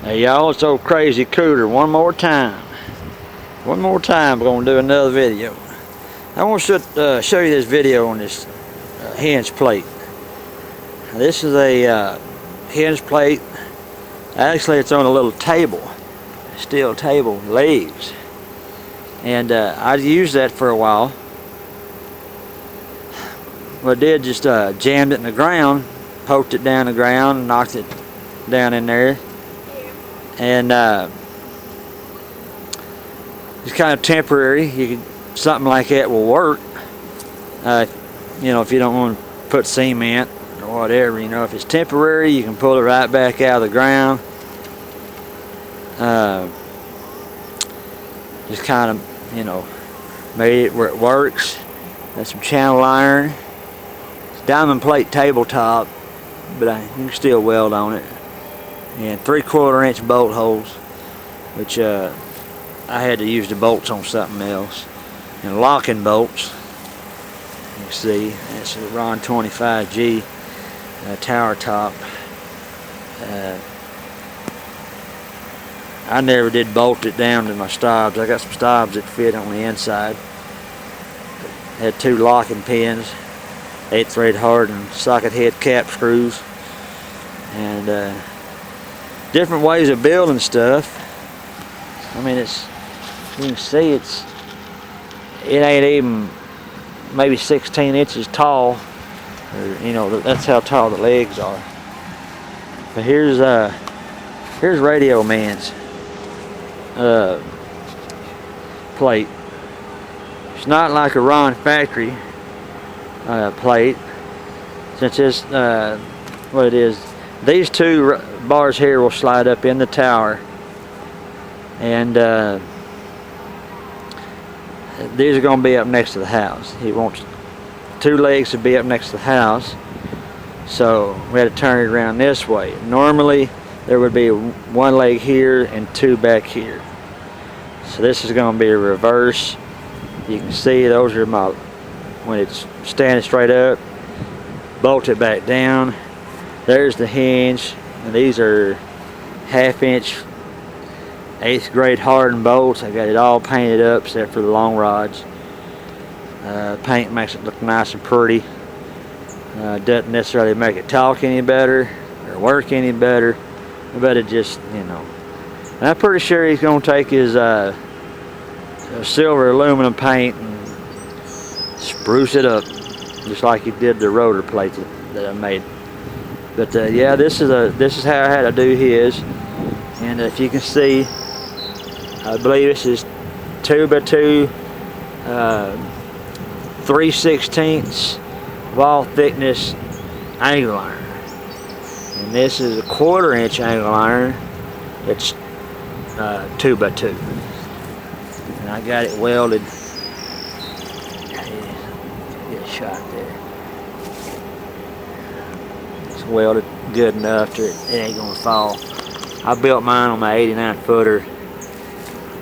Hey y'all, it's old crazy cooter one more time. One more time, we're gonna do another video. I want to show you this video on this hinge plate. Now, this is a hinge plate. Actually, it's on a little table, steel table, legs. And I used that for a while. What I did, just jammed it in the ground, poked it down the ground, knocked it down in there. And it's kind of temporary. Something like that will work. You know, if you don't want to put cement or whatever, you know, if it's temporary, you can pull it right back out of the ground. Just kind of, you know, made it where it works. Got some channel iron. It's diamond plate tabletop, but you can still weld on it. And 3/4 inch bolt holes, which I had to use the bolts on something else. And locking bolts. You can see that's a Rohn 25G tower top. I never did bolt it down to my stobs. I got some stobs that fit on the inside. Had 2 locking pins, 8 thread hardened socket head cap screws, and different ways of building stuff. I mean, it's, you can see it ain't even maybe 16 inches tall, or, you know, that's how tall the legs are. But here's Radio Man's plate. It's not like a Rohn factory plate, since it's what it is. These 2 bars here will slide up in the tower, and these are going to be up next to the house. He wants 2 legs to be up next to the house, so we had to turn it around this way. Normally there would be 1 leg here and 2 back here, so this is going to be a reverse. You can see those are my, when it's standing straight up, bolt it back down. There's the hinge, and these are 1/2 inch 8th grade hardened bolts. I got it all painted up except for the long rods. Paint makes it look nice and pretty. Doesn't necessarily make it talk any better or work any better, but it just, you know. And I'm pretty sure he's going to take his silver aluminum paint and spruce it up, just like he did the rotor plates that I made. But yeah, this is how I had to do his. And if you can see, I believe this is 2x2, 3/16 wall thickness angle iron. And this is a 1/4 inch angle iron. It's 2x2. And I got it welded. Get a shot there. Welded good enough to it ain't gonna fall. I built mine on my 89 footer,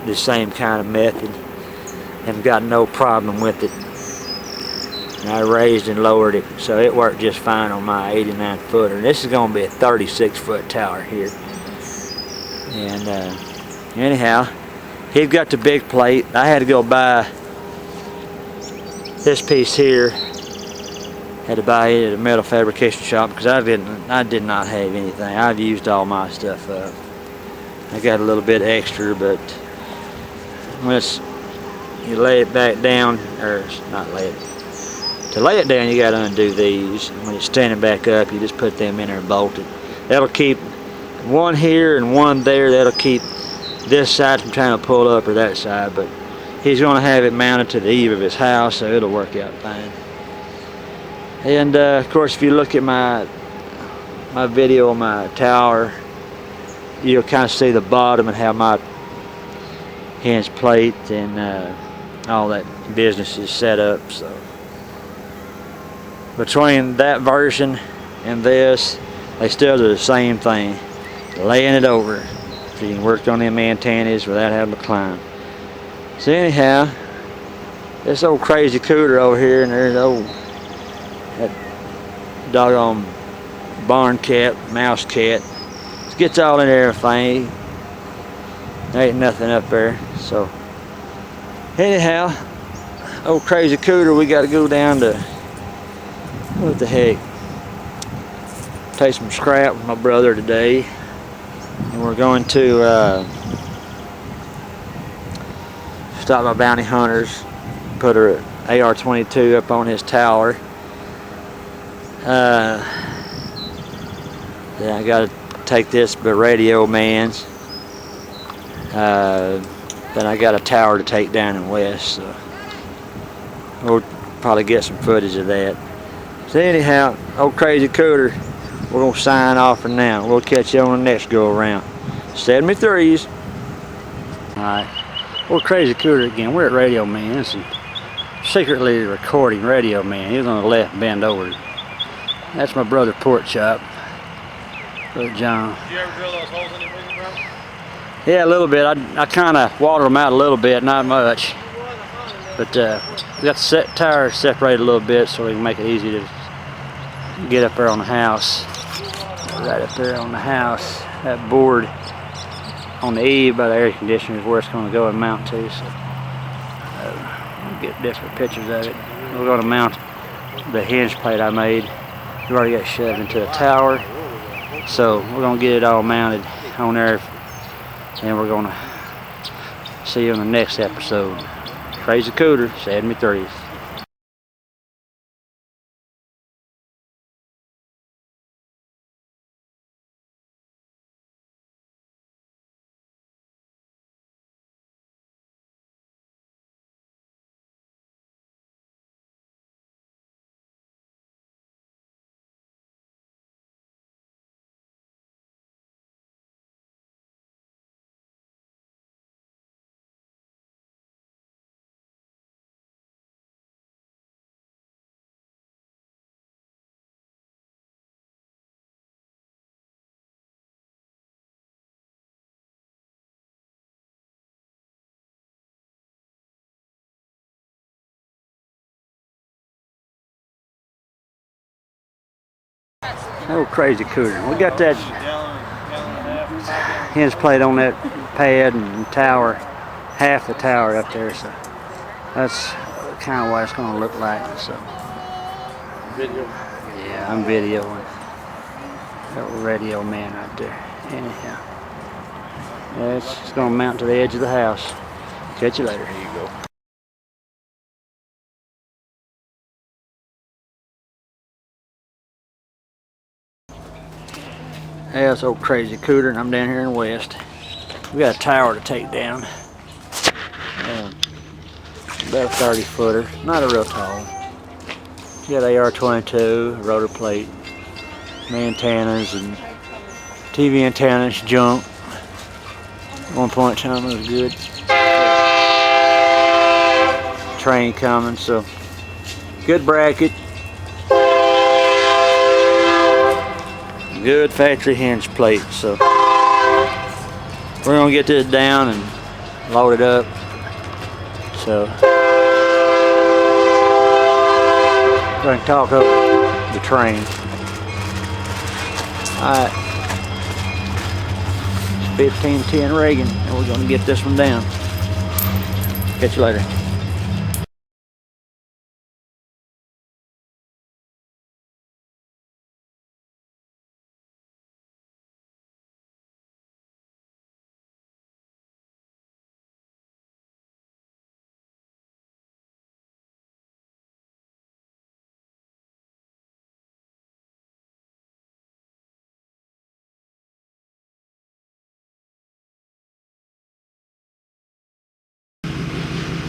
the same kind of method, and got no problem with it. And I raised and lowered it, so it worked just fine on my 89 footer. And this is gonna be a 36 foot tower here. And anyhow, he's got the big plate. I had to go buy this piece here. Had to buy it at a metal fabrication shop because I did not have anything. I've used all my stuff up. I got a little bit extra, but once you lay it back down, or not lay it, to lay it down you got to undo these. When it's standing back up, you just put them in there and bolt it. That'll keep one here and one there. That'll keep this side from trying to pull up or that side, but he's going to have it mounted to the eave of his house, so it'll work out fine. And of course, if you look at my video on my tower, you'll kind of see the bottom and how my hinge plate and all that business is set up. So between that version and this, they still do the same thing, laying it over, so you can work on them antennas without having to climb. So anyhow, this old crazy cooter over here, and there's that doggone barn cat, mouse cat. gets all in everything. There ain't nothing up there. So anyhow, old crazy cooter, we got to go down to, what the heck, take some scrap with my brother today, and we're going to stop by Bounty Hunters, put a AR-22 up on his tower. Then I got to take this to Radio Man's. Then I got a tower to take down in West, so we'll probably get some footage of that. So anyhow, old crazy cooter, we're gonna sign off for now. We'll catch you on the next go around. 73s. Alright, old crazy cooter again. We're at Radio Man's and secretly recording Radio Man. He's on the left, bend over. That's my brother Pork Chop, Brother John. Did you ever drill those holes in the vision, bro? Yeah, a little bit. I kind of watered them out a little bit, not much. But we got the tire separated a little bit so we can make it easy to get up there on the house. Right up there on the house, that board on the eave by the air conditioner is where it's going to go and mount to. So we'll get different pictures of it. We're going to mount the hinge plate I made. We already got shoved into the tower. So we're going to get it all mounted on there. And we're gonna see you in the next episode. Crazy Cooter, 73s. Oh, Crazy Cooter. We got that hinge plate on that pad and tower, half the tower up there, so that's kind of what it's going to look like. So, Video? yeah, I'm videoing. That Radio Man right there. Anyhow, yeah, it's going to mount to the edge of the house. Catch you later. Here you go. Yeah, it's old Crazy Cooter, and I'm down here in West. We got a tower to take down. About a 30-footer, not a real tall one. We got AR-22, rotor plate, antennas, and TV antennas, junk. At one point in time it was good. Train coming, so good bracket. Good factory hinge plate, so we're gonna get this down and load it up. So we're gonna talk up the train. Alright, it's 1510 Reagan, and we're gonna get this one down. Catch you later.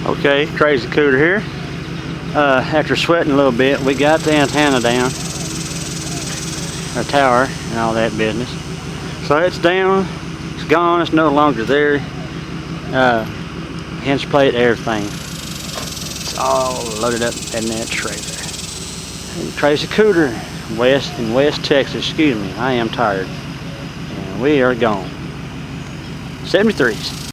Okay, Crazy Cooter here. After sweating a little bit, we got the antenna down, our tower and all that business. So it's down, it's gone, it's no longer there. Hinge plate, everything. It's all loaded up in that trailer. And Crazy Cooter, in West Texas, excuse me, I am tired. And we are gone. 73s.